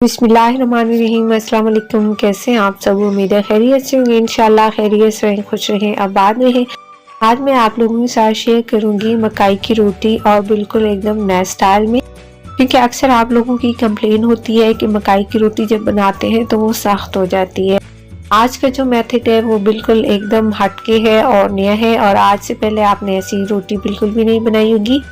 बिस्मिल्लाहिर्रहमानिर्रहीम। अस्सलाम वालेकुम। कैसे हैं आप सब? उम्मीद है खैरियत से होंगे। इंशाल्लाह खैरियत से रहें, खुश रहें, आबाद रहें। आज मैं आप लोगों के साथ शेयर करूंगी मकाई की रोटी, और बिल्कुल एकदम नए स्टाइल में। क्योंकि अक्सर आप लोगों की कंप्लेन होती है कि मकाई की रोटी जब बनाते हैं तो वो सख्त हो जाती है। आज का जो मेथड है वो बिल्कुल एकदम हटके है और नया है, और आज से पहले आपने ऐसी रोटी बिल्कुल भी नहीं बनाई होगी।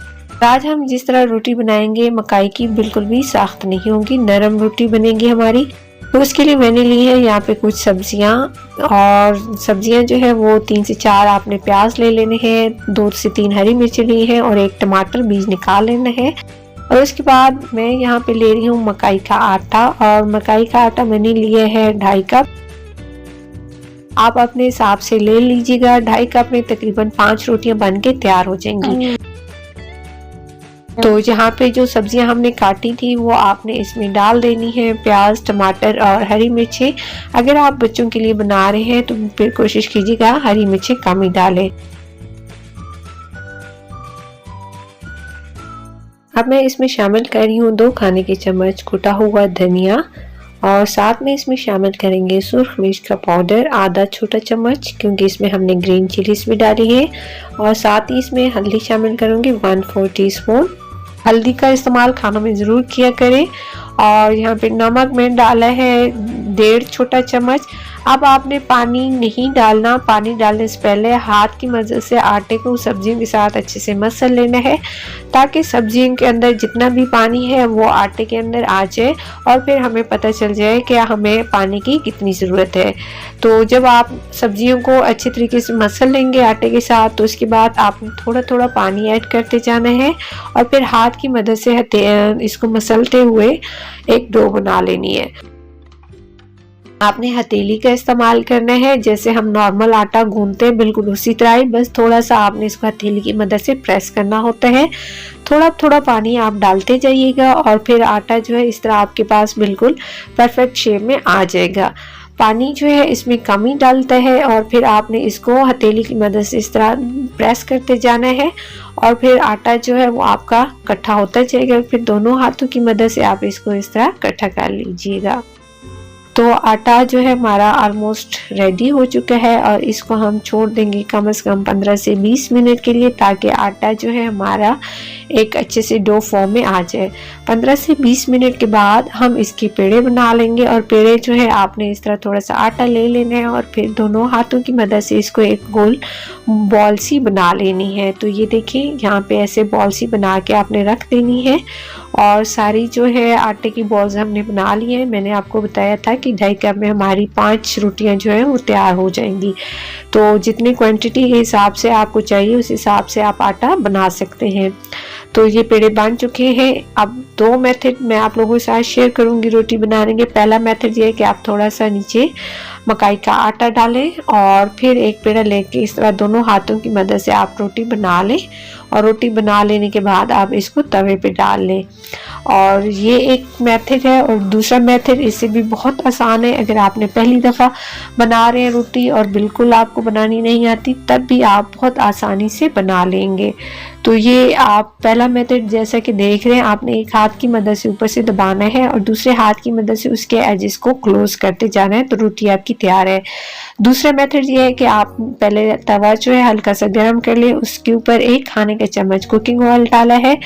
आज हम जिस तरह रोटी बनाएंगे मकाई की, बिल्कुल भी सख्त नहीं होगी, नरम रोटी बनेगी हमारी। तो उसके लिए मैंने ली है यहाँ पे कुछ सब्जियाँ, और सब्जियाँ जो है वो 3 से 4 आपने प्याज ले लेने हैं, 2 से 3 हरी मिर्ची ली है, और 1 टमाटर बीज निकाल लेना है। और उसके बाद मैं यहाँ पे ले रही हूँ मकाई का आटा, और मकाई का आटा मैंने लिया है 2.5 कप। आप अपने हिसाब से ले लीजिएगा। 2.5 कप में तकरीबन 5 रोटियां बन के तैयार हो जाएंगी। तो यहाँ पे जो सब्जियां हमने काटी थी वो आपने इसमें डाल देनी है, प्याज, टमाटर और हरी मिर्ची। अगर आप बच्चों के लिए बना रहे हैं तो फिर कोशिश कीजिएगा हरी मिर्ची कम ही डालें। अब मैं इसमें शामिल कर रही हूँ 2 खाने के चम्मच कुटा हुआ धनिया, और साथ में इसमें शामिल करेंगे सुर्ख मिर्च का पाउडर आधा छोटा चम्मच, क्योंकि इसमें हमने ग्रीन चिलीज भी डाली है। और साथ ही इसमें हल्दी शामिल करूँगी 1/4 टीस्पून। हल्दी का इस्तेमाल खानों में ज़रूर किया करें। और यहाँ पे नमक मैंने डाला है 1.5 छोटा चम्मच। अब आपने पानी नहीं डालना, पानी डालने से पहले हाथ की मदद से आटे को सब्जियों के साथ अच्छे से मसल लेना है, ताकि सब्जियों के अंदर जितना भी पानी है वो आटे के अंदर आ जाए, और फिर हमें पता चल जाए कि हमें पानी की कितनी ज़रूरत है। तो जब आप सब्जियों को अच्छे तरीके से मसल लेंगे आटे के साथ, तो उसके बाद आपने थोड़ा थोड़ा पानी ऐड करते जाना है, और फिर हाथ की मदद से इसको मसलते हुए एक डो बना लेनी है। आपने हथेली का इस्तेमाल करना है, जैसे हम नॉर्मल आटा गूंथते हैं बिल्कुल उसी तरह ही, बस थोड़ा सा आपने इसको हथेली की मदद से प्रेस करना होता है। थोड़ा थोड़ा पानी आप डालते जाइएगा, और फिर आटा जो है इस तरह आपके पास बिल्कुल परफेक्ट शेप में आ जाएगा। पानी जो है इसमें कम ही डालता है, और फिर आपने इसको हथेली की मदद से इस तरह प्रेस करते जाना है, और फिर आटा जो है वो आपका इकट्ठा होता जाएगा। फिर दोनों हाथों की मदद से आप इसको इस तरह इकट्ठा कर लीजिएगा। तो आटा जो है हमारा ऑलमोस्ट रेडी हो चुका है, और इसको हम छोड़ देंगे कम से कम 15 से 20 मिनट के लिए, ताकि आटा जो है हमारा एक अच्छे से डो फॉर्म में आ जाए। 15 से 20 मिनट के बाद हम इसके पेड़े बना लेंगे। और पेड़े जो है आपने इस तरह थोड़ा सा आटा ले लेना है, और फिर दोनों हाथों की मदद से इसको एक गोल बॉल सी बना लेनी है। तो ये देखिए यहाँ पे ऐसे बॉल सी बना के आपने रख देनी है, और सारी जो है आटे की बॉल्स हमने बना ली हैं। मैंने आपको बताया था कि 2.5 कप में हमारी 5 रोटियां जो है वो तैयार हो जाएंगी। तो जितनी क्वांटिटी के हिसाब से आपको चाहिए उस हिसाब से आप आटा बना सकते हैं। तो ये पेड़े बन चुके हैं। अब 2 मेथड मैं आप लोगों के साथ शेयर करूंगी रोटी बनाने के। पहला मेथड ये है कि आप थोड़ा सा नीचे मकाई का आटा डालें, और फिर एक पेड़ा लेके इस तरह दोनों हाथों की मदद से आप रोटी बना लें, और रोटी बना लेने के बाद आप इसको तवे पे डाल लें। और ये एक मेथड है। और दूसरा मेथड इससे भी बहुत आसान है। अगर आपने पहली दफ़ा बना रहे हैं रोटी और बिल्कुल आपको बनानी नहीं आती, तब भी आप बहुत आसानी से बना लेंगे। तो ये आप पहला मेथड जैसा कि देख रहे हैं, आपने एक हाथ की मदद से ऊपर से दबाना है, और दूसरे हाथ की मदद से उसके एजेस को क्लोज करते जाना है, तो रोटी आपकी तैयार है। दूसरा मेथड ये है कि आप पहले तवा जो है हल्का सा गर्म कर ले, उसके ऊपर 1 खाने का चम्मच कुकिंग ऑयल डाला है,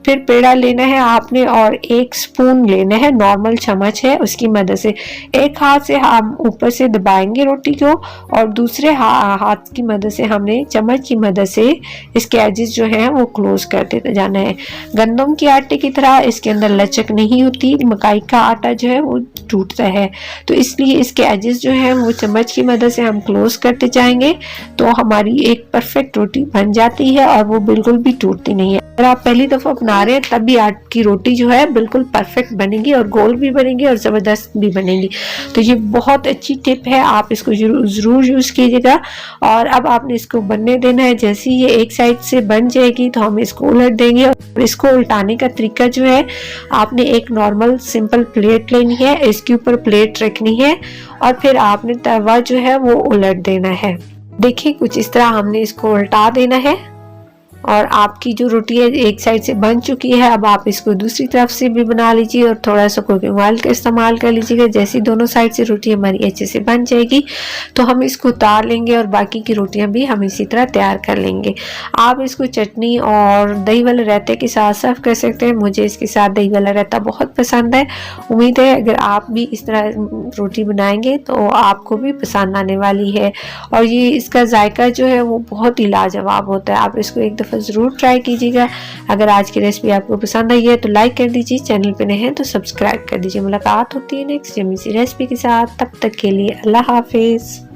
फिर पेड़ा लेना है आपने, और 1 स्पून लेना है, नॉर्मल चम्मच है उसकी मदद से एक हाथ से हम ऊपर से दबाएंगे रोटी को, और दूसरे हाथ की मदद से हमने चम्मच की मदद से इसके एजेस जो है वो क्लोज करते जाना है। गंदम के आटे की तरह इसके अंदर लचक नहीं होती, मकाई का आटा जो है वो टूटता है, तो इसलिए इसके एजेस जो है वो चम्मच की मदद से हम क्लोज करते जाएंगे, तो हमारी एक परफेक्ट रोटी बन जाती है, और वो बिल्कुल भी टूटती नहीं है। अगर आप पहली दफा बना रहे हैं तब भी आपकी रोटी जो है बिल्कुल परफेक्ट बनेगी, और गोल भी बनेगी और जबरदस्त भी बनेगी। तो ये बहुत अच्छी टिप है, आप इसको जरूर यूज कीजिएगा। और अब आपने इसको बनने देना है। जैसे ही ये एक साइड से बन जाएगी तो हम इसको उलट देंगे, और इसको उल्टाने का तरीका जो है, आपने एक नॉर्मल सिंपल प्लेट लेनी है, इसके ऊपर प्लेट रखनी है, और फिर आपने तवा जो है वो उलट देना है। देखिए कुछ इस तरह हमने इसको उल्टा देना है। और आपकी जो रोटी है एक साइड से बन चुकी है, अब आप इसको दूसरी तरफ से भी बना लीजिए और थोड़ा सा कुकिंग ऑयल का इस्तेमाल कर लीजिएगा। जैसे दोनों साइड से रोटी हमारी अच्छे से बन जाएगी तो हम इसको उतार लेंगे और बाकी की रोटियां भी हम इसी तरह तैयार कर लेंगे। आप इसको चटनी और दही वाले रायते के साथ सर्व कर सकते हैं। मुझे इसके साथ दही वाला रायता बहुत पसंद है। उम्मीद है अगर आप भी इस तरह रोटी बनाएंगे तो आपको भी पसंद आने वाली है और ये इसका जायका जो है वो बहुत ही लाजवाब होता है। आप इसको एक दफ़ा ज़रूर ट्राई कीजिएगा। अगर आज की रेसिपी आपको पसंद आई है तो लाइक कर दीजिए, चैनल पे नए हैं तो सब्सक्राइब कर दीजिए। मुलाकात होती है नेक्स्ट यम्मी सी रेसिपी के साथ, तब तक के लिए अल्लाह हाफिज़।